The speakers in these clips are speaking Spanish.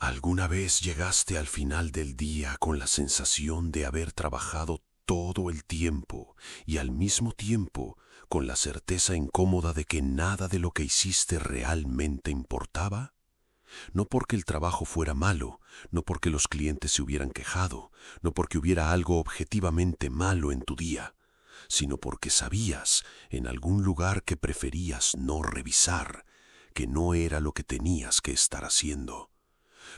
¿Alguna vez llegaste al final del día con la sensación de haber trabajado todo el tiempo y al mismo tiempo con la certeza incómoda de que nada de lo que hiciste realmente importaba? No porque el trabajo fuera malo, no porque los clientes se hubieran quejado, no porque hubiera algo objetivamente malo en tu día, sino porque sabías en algún lugar que preferías no revisar, que no era lo que tenías que estar haciendo.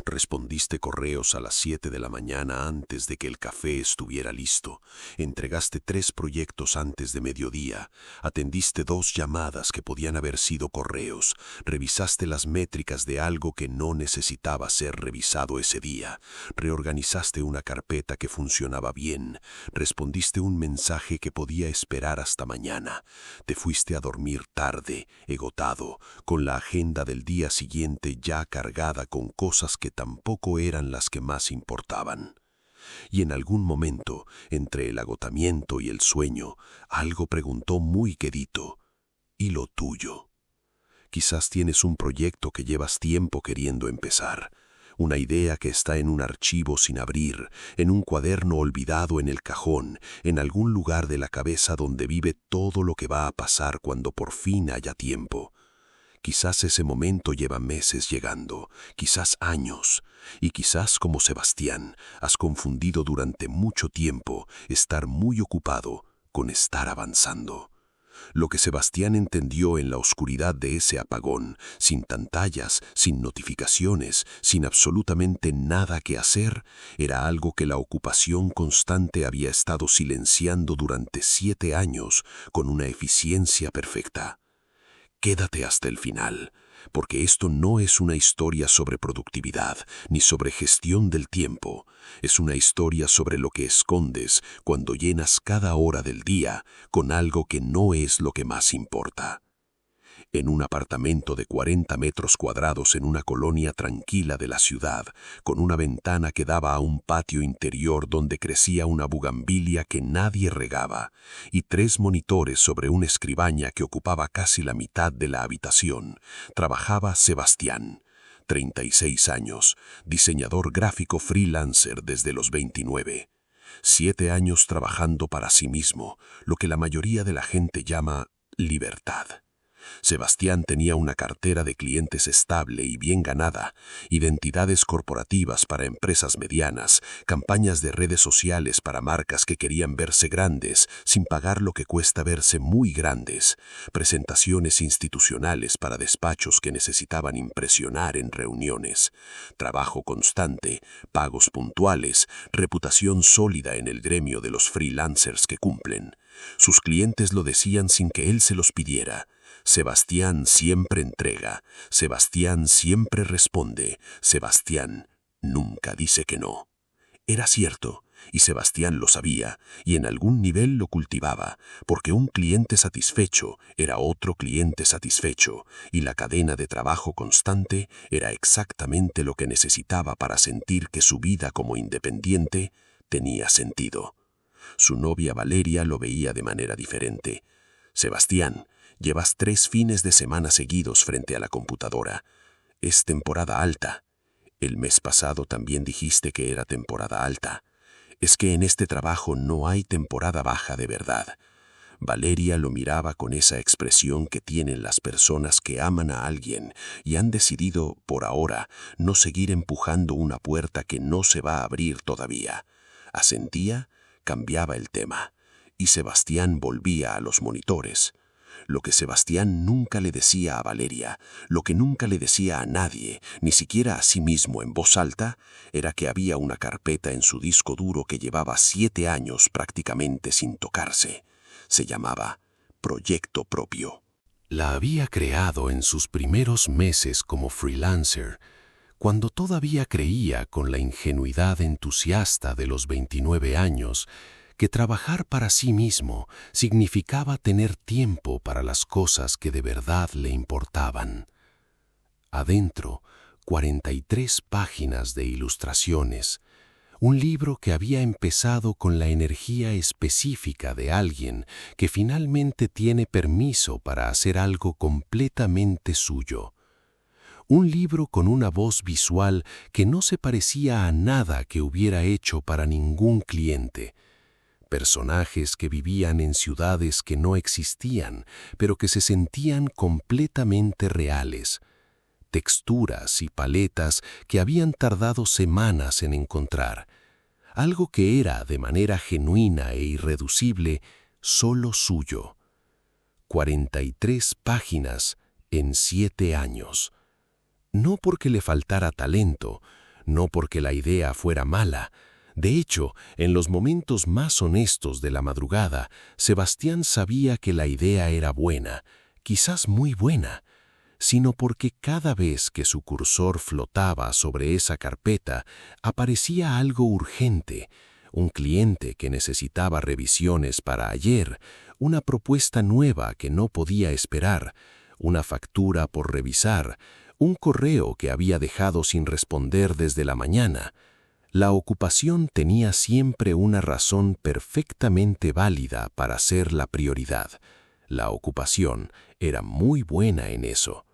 Respondiste correos a las 7 de la mañana antes de que el café estuviera listo. Entregaste 3 proyectos antes de mediodía. Atendiste 2 llamadas que podían haber sido correos. Revisaste las métricas de algo que no necesitaba ser revisado ese día. Reorganizaste una carpeta que funcionaba bien. Respondiste un mensaje que podía esperar hasta mañana. Te fuiste a dormir tarde, agotado, con la agenda del día siguiente ya cargada con cosas que tampoco eran las que más importaban. Y en algún momento, entre el agotamiento y el sueño, algo preguntó muy quedito: ¿y lo tuyo? Quizás tienes un proyecto que llevas tiempo queriendo empezar, una idea que está en un archivo sin abrir, en un cuaderno olvidado en el cajón, en algún lugar de la cabeza donde vive todo lo que va a pasar cuando por fin haya tiempo. Quizás ese momento lleva meses llegando, quizás años, y quizás como Sebastián has confundido durante mucho tiempo estar muy ocupado con estar avanzando. Lo que Sebastián entendió en la oscuridad de ese apagón, sin pantallas, sin notificaciones, sin absolutamente nada que hacer, era algo que la ocupación constante había estado silenciando durante 7 años con una eficiencia perfecta. Quédate hasta el final, porque esto no es una historia sobre productividad ni sobre gestión del tiempo. Es una historia sobre lo que escondes cuando llenas cada hora del día con algo que no es lo que más importa. En un apartamento de 40 metros cuadrados en una colonia tranquila de la ciudad, con una ventana que daba a un patio interior donde crecía una bugambilia que nadie regaba, y 3 monitores sobre una escribaña que ocupaba casi la mitad de la habitación, trabajaba Sebastián, 36 años, diseñador gráfico freelancer desde los 29. 7 años trabajando para sí mismo, lo que la mayoría de la gente llama libertad. Sebastián tenía una cartera de clientes estable y bien ganada, identidades corporativas para empresas medianas, campañas de redes sociales para marcas que querían verse grandes sin pagar lo que cuesta verse muy grandes, presentaciones institucionales para despachos que necesitaban impresionar en reuniones, trabajo constante, pagos puntuales, reputación sólida en el gremio de los freelancers que cumplen. Sus clientes lo decían sin que él se los pidiera. Sebastián siempre entrega, Sebastián siempre responde, Sebastián nunca dice que no. Era cierto, y Sebastián lo sabía, y en algún nivel lo cultivaba, porque un cliente satisfecho era otro cliente satisfecho, y la cadena de trabajo constante era exactamente lo que necesitaba para sentir que su vida como independiente tenía sentido. Su novia Valeria lo veía de manera diferente. Sebastián, llevas 3 fines de semana seguidos frente a la computadora. Es temporada alta. El mes pasado también dijiste que era temporada alta. Es que en este trabajo no hay temporada baja de verdad. Valeria lo miraba con esa expresión que tienen las personas que aman a alguien y han decidido, por ahora, no seguir empujando una puerta que no se va a abrir todavía. Asentía, cambiaba el tema, y Sebastián volvía a los monitores. Lo que Sebastián nunca le decía a Valeria, lo que nunca le decía a nadie, ni siquiera a sí mismo en voz alta, era que había una carpeta en su disco duro que llevaba 7 años prácticamente sin tocarse. Se llamaba Proyecto Propio. La había creado en sus primeros meses como freelancer, cuando todavía creía con la ingenuidad entusiasta de los 29 años que trabajar para sí mismo significaba tener tiempo para las cosas que de verdad le importaban. Adentro, 43 páginas de ilustraciones, un libro que había empezado con la energía específica de alguien que finalmente tiene permiso para hacer algo completamente suyo. un libro con una voz visual que no se parecía a nada que hubiera hecho para ningún cliente. Personajes que vivían en ciudades que no existían, pero que se sentían completamente reales. Texturas y paletas que habían tardado semanas en encontrar. Algo que era, de manera genuina e irreducible, solo suyo. 43 páginas en 7 años. No porque le faltara talento, no porque la idea fuera mala. De hecho, en los momentos más honestos de la madrugada, Sebastián sabía que la idea era buena, quizás muy buena, sino porque cada vez que su cursor flotaba sobre esa carpeta, aparecía algo urgente, un cliente que necesitaba revisiones para ayer, una propuesta nueva que no podía esperar, una factura por revisar, un correo que había dejado sin responder desde la mañana. La ocupación tenía siempre una razón perfectamente válida para ser la prioridad. La ocupación era muy buena en eso.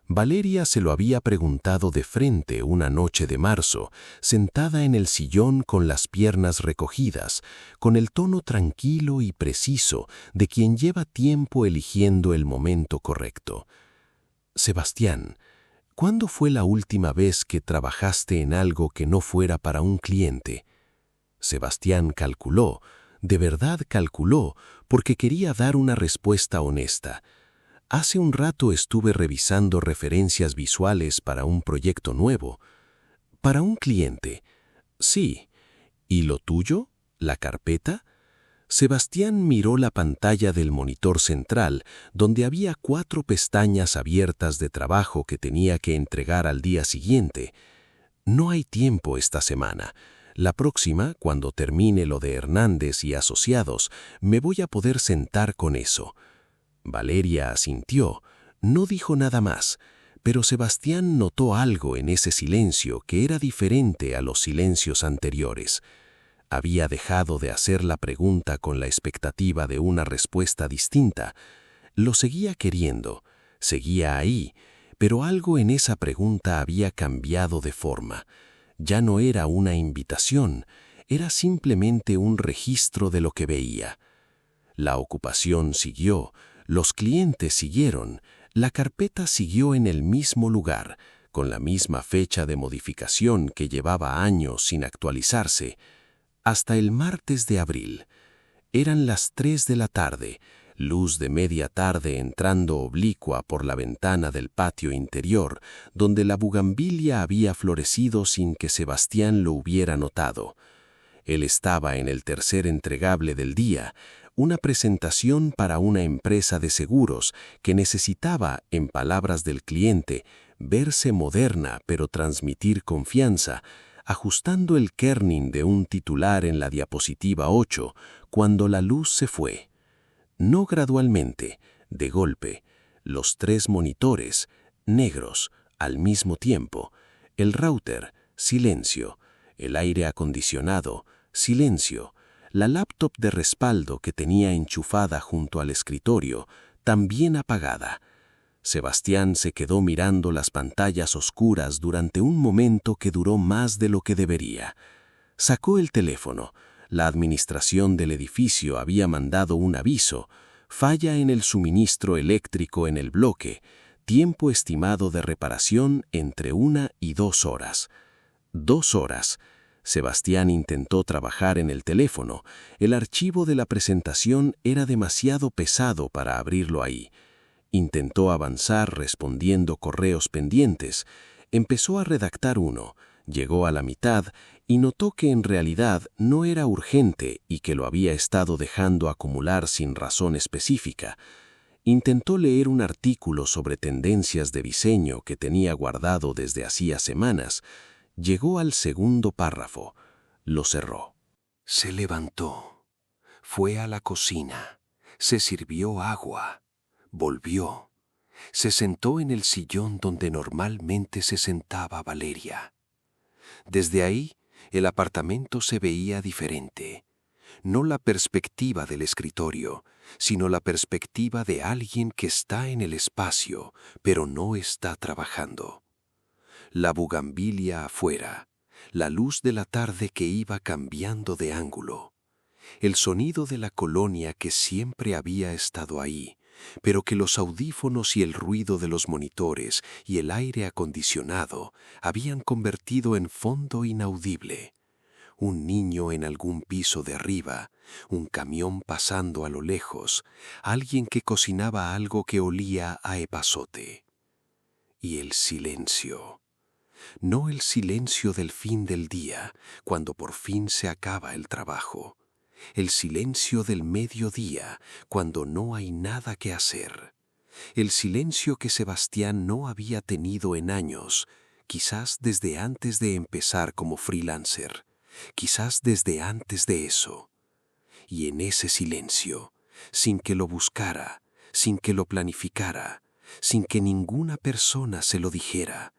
Valeria se lo había preguntado de frente una noche de marzo, sentada en el sillón con las piernas recogidas, con el tono tranquilo y preciso de quien lleva tiempo eligiendo el momento correcto. Sebastián, ¿cuándo fue la última vez que trabajaste en algo que no fuera para un cliente? Sebastián calculó, de verdad calculó, porque quería dar una respuesta honesta. Hace un rato estuve revisando referencias visuales para un proyecto nuevo. ¿Para un cliente? Sí. ¿Y lo tuyo? ¿La carpeta? Sebastián miró la pantalla del monitor central, donde había 4 pestañas abiertas de trabajo que tenía que entregar al día siguiente. No hay tiempo esta semana. La próxima, cuando termine lo de Hernández y Asociados, me voy a poder sentar con eso. Valeria asintió, no dijo nada más, pero Sebastián notó algo en ese silencio que era diferente a los silencios anteriores. Había dejado de hacer la pregunta con la expectativa de una respuesta distinta. Lo seguía queriendo, seguía ahí, pero algo en esa pregunta había cambiado de forma. Ya no era una invitación, era simplemente un registro de lo que veía. La ocupación siguió, los clientes siguieron, la carpeta siguió en el mismo lugar, con la misma fecha de modificación que llevaba años sin actualizarse, hasta el martes de abril. Eran las 3 de la tarde, luz de media tarde entrando oblicua por la ventana del patio interior, donde la bugambilia había florecido sin que Sebastián lo hubiera notado. Él estaba en el tercer entregable del día, una presentación para una empresa de seguros que necesitaba, en palabras del cliente, verse moderna pero transmitir confianza, ajustando el kerning de un titular en la diapositiva 8, cuando la luz se fue. No gradualmente, de golpe, los 3 monitores, negros, al mismo tiempo, el router, silencio, el aire acondicionado, silencio, la laptop de respaldo que tenía enchufada junto al escritorio, también apagada. Sebastián se quedó mirando las pantallas oscuras durante un momento que duró más de lo que debería. Sacó el teléfono. La administración del edificio había mandado un aviso: falla en el suministro eléctrico en el bloque, tiempo estimado de reparación entre 1 y 2 horas. 2 horas. Sebastián intentó trabajar en el teléfono. El archivo de la presentación era demasiado pesado para abrirlo ahí. Intentó avanzar respondiendo correos pendientes. Empezó a redactar uno, llegó a la mitad y notó que en realidad no era urgente y que lo había estado dejando acumular sin razón específica. Intentó leer un artículo sobre tendencias de diseño que tenía guardado desde hacía semanas. Llegó al segundo párrafo. Lo cerró. Se levantó. Fue a la cocina. Se sirvió agua. Volvió. Se sentó en el sillón donde normalmente se sentaba Valeria. Desde ahí, el apartamento se veía diferente. No la perspectiva del escritorio, sino la perspectiva de alguien que está en el espacio, pero no está trabajando. La bugambilia afuera, la luz de la tarde que iba cambiando de ángulo, el sonido de la colonia que siempre había estado ahí, pero que los audífonos y el ruido de los monitores y el aire acondicionado habían convertido en fondo inaudible. Un niño en algún piso de arriba, un camión pasando a lo lejos, alguien que cocinaba algo que olía a epazote. Y el silencio. No el silencio del fin del día, cuando por fin se acaba el trabajo. El silencio del mediodía, cuando no hay nada que hacer. El silencio que Sebastián no había tenido en años, quizás desde antes de empezar como freelancer, quizás desde antes de eso. Y en ese silencio, sin que lo buscara, sin que lo planificara, sin que ninguna persona se lo dijera,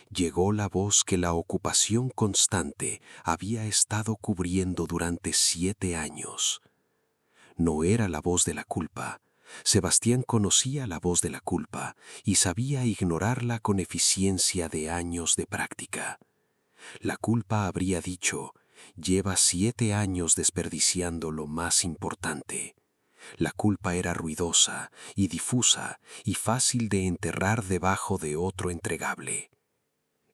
llegó la voz que la ocupación constante había estado cubriendo durante 7 años. No era la voz de la culpa. Sebastián conocía la voz de la culpa y sabía ignorarla con eficiencia de años de práctica. La culpa habría dicho: lleva 7 años desperdiciando lo más importante. La culpa era ruidosa y difusa y fácil de enterrar debajo de otro entregable.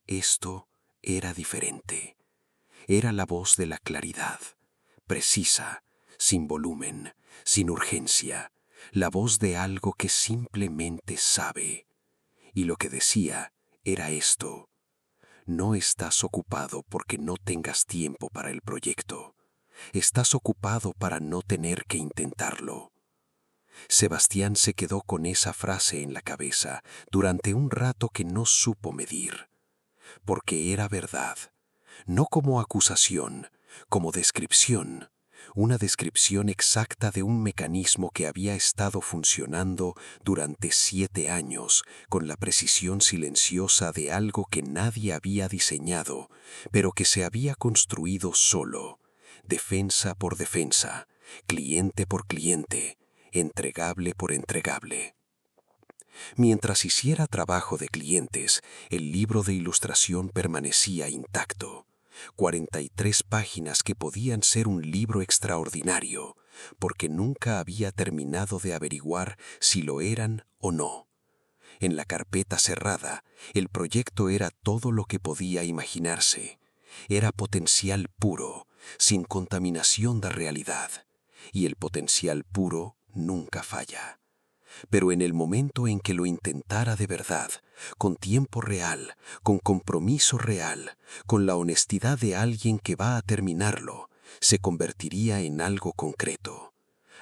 Esto era diferente. Era la voz de la claridad, precisa, sin volumen, sin urgencia, la voz de algo que simplemente sabe. Y lo que decía era esto: no estás ocupado porque no tengas tiempo para el proyecto. Estás ocupado para no tener que intentarlo. Sebastián se quedó con esa frase en la cabeza durante un rato que no supo medir, porque era verdad, no como acusación, como descripción, una descripción exacta de un mecanismo que había estado funcionando durante 7 años con la precisión silenciosa de algo que nadie había diseñado, pero que se había construido solo, defensa por defensa, cliente por cliente, entregable por entregable. Mientras hiciera trabajo de clientes, el libro de ilustración permanecía intacto. 43 páginas que podían ser un libro extraordinario, porque nunca había terminado de averiguar si lo eran o no. En la carpeta cerrada, el proyecto era todo lo que podía imaginarse. Era potencial puro, sin contaminación de realidad. Y el potencial puro nunca falla. Pero en el momento en que lo intentara de verdad, con tiempo real, con compromiso real, con la honestidad de alguien que va a terminarlo, se convertiría en algo concreto.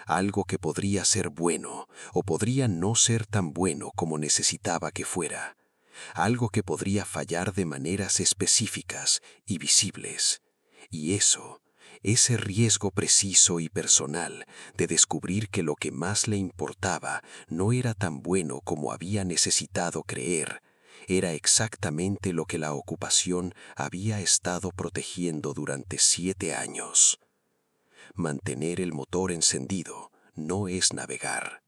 Algo que podría ser bueno o podría no ser tan bueno como necesitaba que fuera. Algo que podría fallar de maneras específicas y visibles. Y eso, ese riesgo preciso y personal de descubrir que lo que más le importaba no era tan bueno como había necesitado creer, era exactamente lo que la ocupación había estado protegiendo durante 7 años. Mantener el motor encendido no es navegar.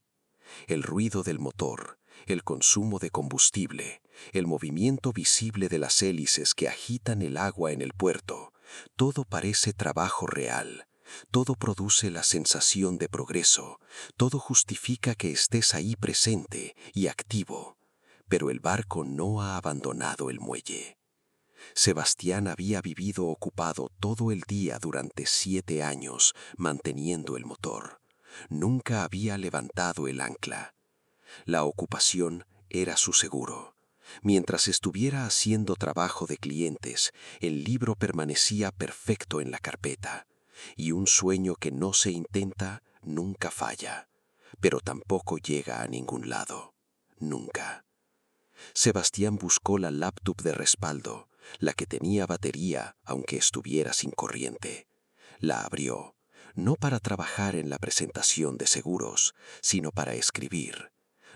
El ruido del motor, el consumo de combustible, el movimiento visible de las hélices que agitan el agua en el puerto, todo parece trabajo real, todo produce la sensación de progreso, todo justifica que estés ahí presente y activo, pero el barco no ha abandonado el muelle. Sebastián había vivido ocupado todo el día durante 7 años manteniendo el motor. Nunca había levantado el ancla. La ocupación era su seguro. Mientras estuviera haciendo trabajo de clientes, el libro permanecía perfecto en la carpeta. Y un sueño que no se intenta nunca falla, pero tampoco llega a ningún lado. Nunca. Sebastián buscó la laptop de respaldo, la que tenía batería aunque estuviera sin corriente. La abrió, no para trabajar en la presentación de seguros, sino para escribir.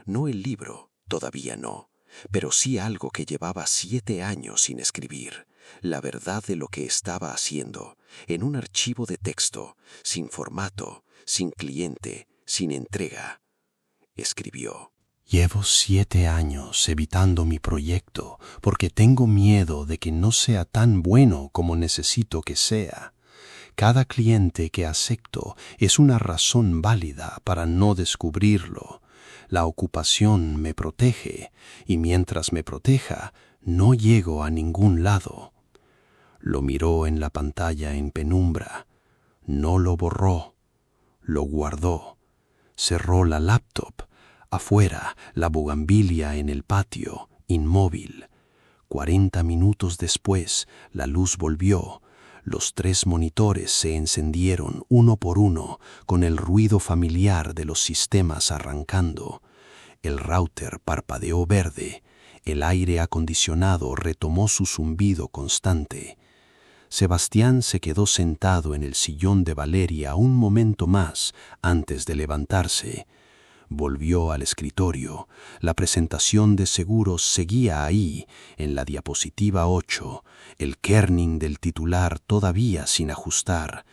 No el libro, todavía no, pero sí algo que llevaba 7 años sin escribir, la verdad de lo que estaba haciendo, en un archivo de texto, sin formato, sin cliente, sin entrega. Escribió: Llevo 7 años evitando mi proyecto porque tengo miedo de que no sea tan bueno como necesito que sea. Cada cliente que acepto es una razón válida para no descubrirlo. La ocupación me protege y mientras me proteja, no llego a ningún lado. Lo miró en la pantalla en penumbra. No lo borró. Lo guardó. Cerró la laptop. Afuera, la bugambilia en el patio, inmóvil. 40 minutos después, la luz volvió. Los 3 monitores se encendieron uno por uno con el ruido familiar de los sistemas arrancando. El router parpadeó verde. El aire acondicionado retomó su zumbido constante. Sebastián se quedó sentado en el sillón de Valeria un momento más antes de levantarse. Volvió al escritorio. La presentación de seguros seguía ahí, en la diapositiva 8, el kerning del titular todavía sin ajustar.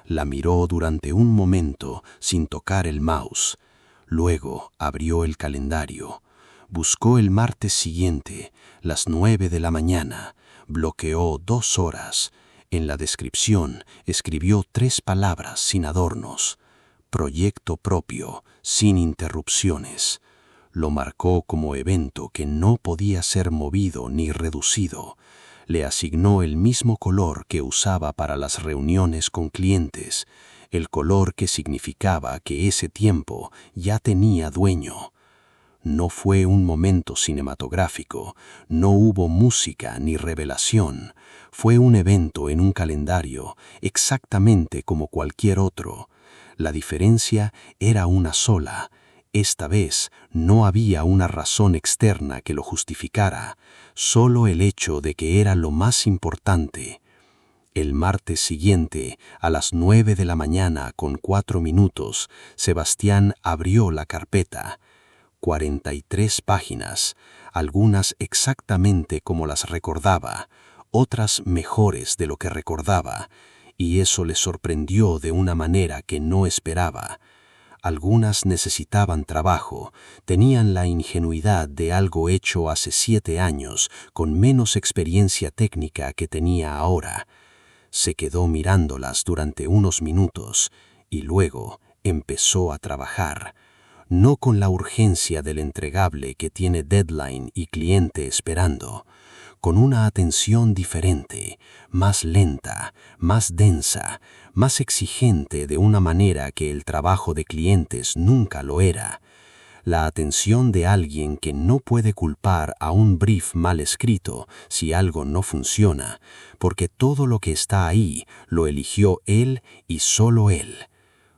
La miró durante un momento sin tocar el mouse. Luego abrió el calendario. Buscó el martes siguiente, las 9 de la mañana. Bloqueó 2 horas. En la descripción escribió 3 palabras sin adornos. Proyecto propio, sin interrupciones. Lo marcó como evento que no podía ser movido ni reducido. Le asignó el mismo color que usaba para las reuniones con clientes, el color que significaba que ese tiempo ya tenía dueño. No fue un momento cinematográfico, no hubo música ni revelación. Fue un evento en un calendario, exactamente como cualquier otro. La diferencia era una sola. Esta vez no había una razón externa que lo justificara, solo el hecho de que era lo más importante. El martes siguiente, a las 9 de la mañana con 4 minutos, Sebastián abrió la carpeta. 43 páginas, algunas exactamente como las recordaba, otras mejores de lo que recordaba, y eso le sorprendió de una manera que no esperaba. Algunas necesitaban trabajo, tenían la ingenuidad de algo hecho hace 7 años, con menos experiencia técnica que tenía ahora. Se quedó mirándolas durante unos minutos y luego empezó a trabajar. No con la urgencia del entregable que tiene deadline y cliente esperando, con una atención diferente, más lenta, más densa, más exigente de una manera que el trabajo de clientes nunca lo era. La atención de alguien que no puede culpar a un brief mal escrito si algo no funciona, porque todo lo que está ahí lo eligió él y solo él.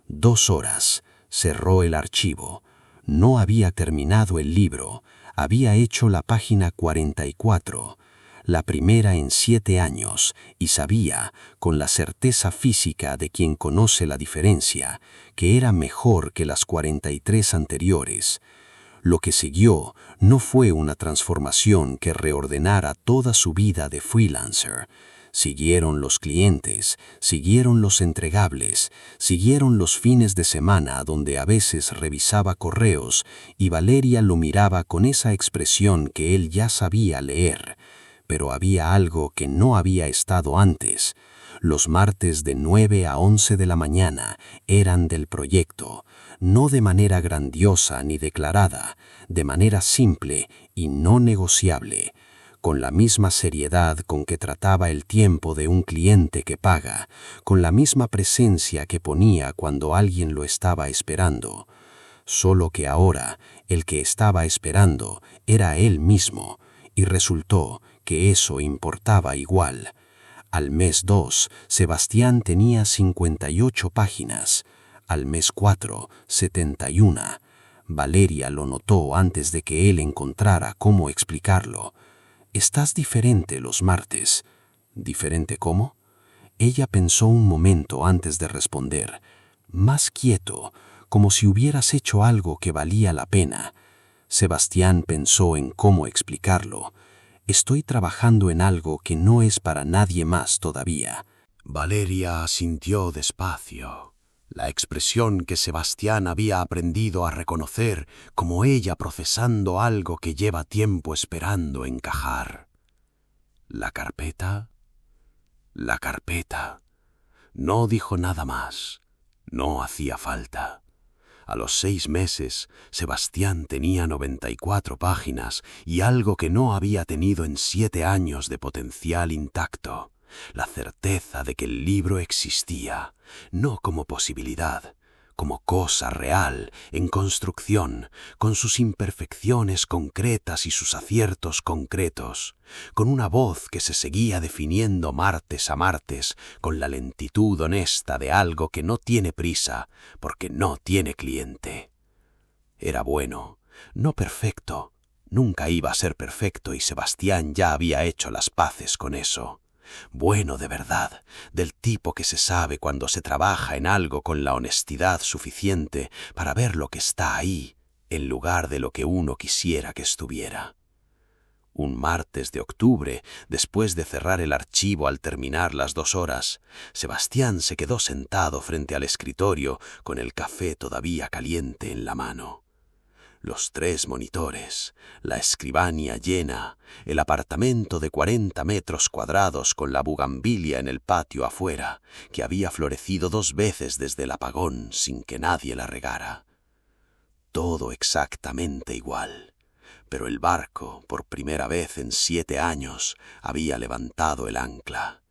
2 horas, cerró el archivo. No había terminado el libro, había hecho la página 44, la primera en 7 años, y sabía, con la certeza física de quien conoce la diferencia, que era mejor que las 43 anteriores. Lo que siguió no fue una transformación que reordenara toda su vida de freelancer. Siguieron los clientes, siguieron los entregables, siguieron los fines de semana donde a veces revisaba correos y Valeria lo miraba con esa expresión que él ya sabía leer. Pero había algo que no había estado antes. Los martes de 9 a 11 de la mañana eran del proyecto, no de manera grandiosa ni declarada, de manera simple y no negociable, con la misma seriedad con que trataba el tiempo de un cliente que paga, con la misma presencia que ponía cuando alguien lo estaba esperando. Solo que ahora el que estaba esperando era él mismo, y resultó que eso importaba igual. Al mes 2, Sebastián tenía 58 páginas. Al mes 4, 71. Valeria lo notó antes de que él encontrara cómo explicarlo. «Estás diferente los martes». «¿Diferente cómo?» Ella pensó un momento antes de responder. «Más quieto, como si hubieras hecho algo que valía la pena». Sebastián pensó en cómo explicarlo. «Estoy trabajando en algo que no es para nadie más todavía». Valeria asintió despacio. la expresión que Sebastián había aprendido a reconocer como ella procesando algo que lleva tiempo esperando encajar. La carpeta. No dijo nada más. No hacía falta. A los 6 meses, Sebastián tenía 94 páginas y algo que no había tenido en 7 años de potencial intacto. La certeza de que el libro existía, no como posibilidad, como cosa real, en construcción, con sus imperfecciones concretas y sus aciertos concretos, con una voz que se seguía definiendo martes a martes, con la lentitud honesta de algo que no tiene prisa, porque no tiene cliente. Era bueno, no perfecto, nunca iba a ser perfecto y Sebastián ya había hecho las paces con eso. Bueno de verdad, del tipo que se sabe cuando se trabaja en algo con la honestidad suficiente para ver lo que está ahí, en lugar de lo que uno quisiera que estuviera. Un martes de octubre, después de cerrar el archivo al terminar las 2 horas, Sebastián se quedó sentado frente al escritorio con el café todavía caliente en la mano. Los 3 monitores, la escribania llena, el apartamento de 40 metros cuadrados con la bugambilia en el patio afuera, que había florecido 2 veces desde el apagón sin que nadie la regara. Todo exactamente igual, pero el barco, por primera vez en 7 años, había levantado el ancla.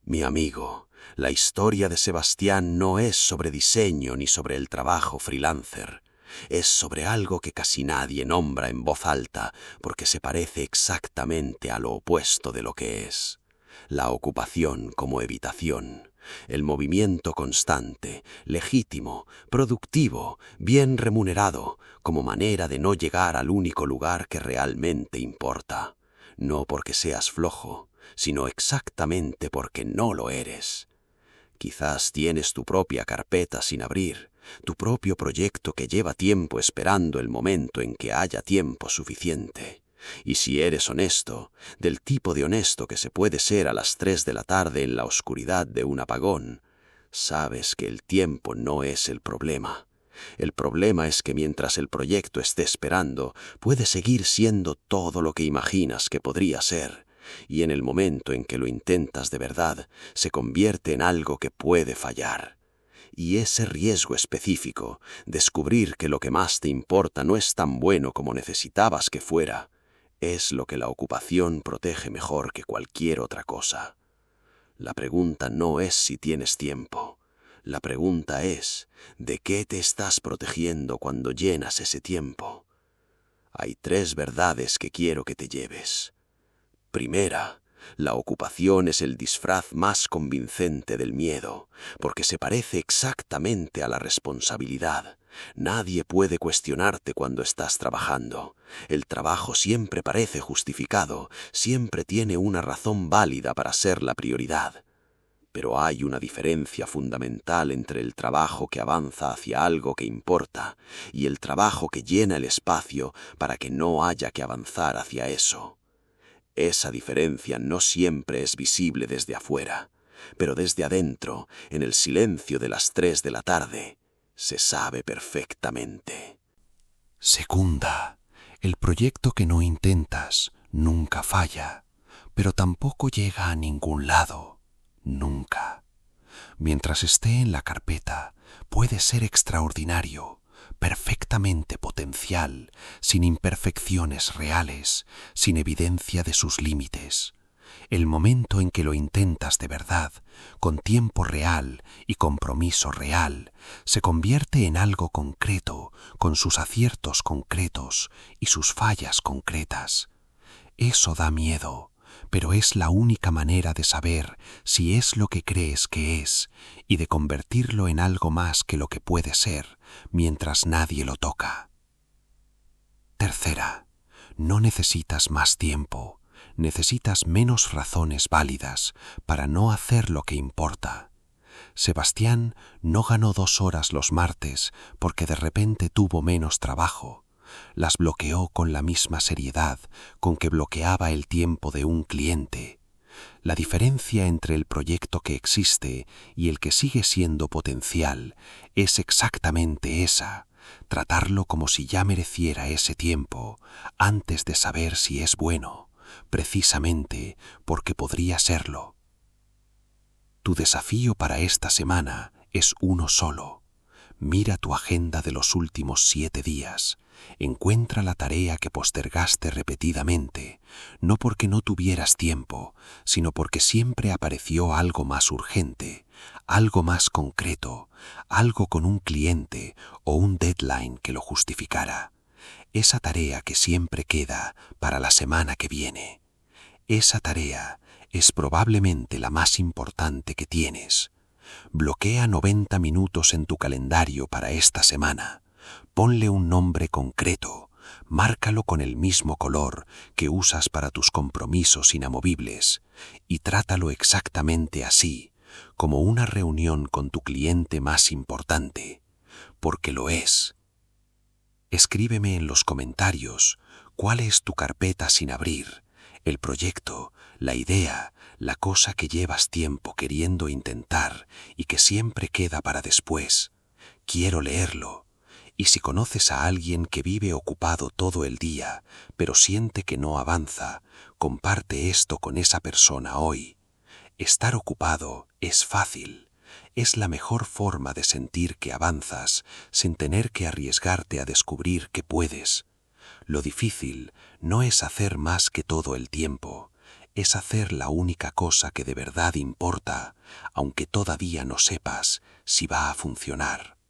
Mi amigo, la historia de Sebastián no es sobre diseño ni sobre el trabajo freelancer. Es sobre algo que casi nadie nombra en voz alta porque se parece exactamente a lo opuesto de lo que es. La ocupación como evitación, el movimiento constante, legítimo, productivo, bien remunerado, como manera de no llegar al único lugar que realmente importa. No porque seas flojo, sino exactamente porque no lo eres. Quizás tienes tu propia carpeta sin abrir, tu propio proyecto que lleva tiempo esperando el momento en que haya tiempo suficiente. Y si eres honesto, del tipo de honesto que se puede ser a las 3 de la tarde en la oscuridad de un apagón, sabes que el tiempo no es el problema. El problema es que mientras el proyecto esté esperando, puede seguir siendo todo lo que imaginas que podría ser, y en el momento en que lo intentas de verdad, se convierte en algo que puede fallar. Y ese riesgo específico, descubrir que lo que más te importa no es tan bueno como necesitabas que fuera, es lo que la ocupación protege mejor que cualquier otra cosa. La pregunta no es si tienes tiempo. La pregunta es, ¿de qué te estás protegiendo cuando llenas ese tiempo? Hay 3 verdades que quiero que te lleves. Primera, la ocupación es el disfraz más convincente del miedo, porque se parece exactamente a la responsabilidad. Nadie puede cuestionarte cuando estás trabajando. El trabajo siempre parece justificado, siempre tiene una razón válida para ser la prioridad. Pero hay una diferencia fundamental entre el trabajo que avanza hacia algo que importa y el trabajo que llena el espacio para que no haya que avanzar hacia eso. Esa diferencia no siempre es visible desde afuera, pero desde adentro, en el silencio de las 3 de la tarde, se sabe perfectamente. Segunda, el proyecto que no intentas nunca falla, pero tampoco llega a ningún lado, nunca. Mientras esté en la carpeta, puede ser extraordinario, perfectamente potencial, sin imperfecciones reales, sin evidencia de sus límites. El momento en que lo intentas de verdad, con tiempo real y compromiso real, se convierte en algo concreto, con sus aciertos concretos y sus fallas concretas. Eso da miedo, pero es la única manera de saber si es lo que crees que es y de convertirlo en algo más que lo que puede ser mientras nadie lo toca. Tercera, no necesitas más tiempo. Necesitas menos razones válidas para no hacer lo que importa. Sebastián no ganó 2 horas los martes porque de repente tuvo menos trabajo. Las bloqueó con la misma seriedad con que bloqueaba el tiempo de un cliente. La diferencia entre el proyecto que existe y el que sigue siendo potencial es exactamente esa: tratarlo como si ya mereciera ese tiempo antes de saber si es bueno, precisamente porque podría serlo. Tu desafío para esta semana es uno solo. Mira tu agenda de los últimos 7 días. Encuentra la tarea que postergaste repetidamente, no porque no tuvieras tiempo, sino porque siempre apareció algo más urgente, algo más concreto, algo con un cliente o un deadline que lo justificara. Esa tarea que siempre queda para la semana que viene. Esa tarea es probablemente la más importante que tienes. Bloquea 90 minutos en tu calendario para esta semana. Ponle un nombre concreto, márcalo con el mismo color que usas para tus compromisos inamovibles y trátalo exactamente así, como una reunión con tu cliente más importante, porque lo es. Escríbeme en los comentarios cuál es tu carpeta sin abrir, el proyecto, la idea, la cosa que llevas tiempo queriendo intentar y que siempre queda para después. Quiero leerlo. Y si conoces a alguien que vive ocupado todo el día, pero siente que no avanza, comparte esto con esa persona hoy. Estar ocupado es fácil. Es la mejor forma de sentir que avanzas sin tener que arriesgarte a descubrir que puedes. Lo difícil no es hacer más que todo el tiempo, es hacer la única cosa que de verdad importa, aunque todavía no sepas si va a funcionar.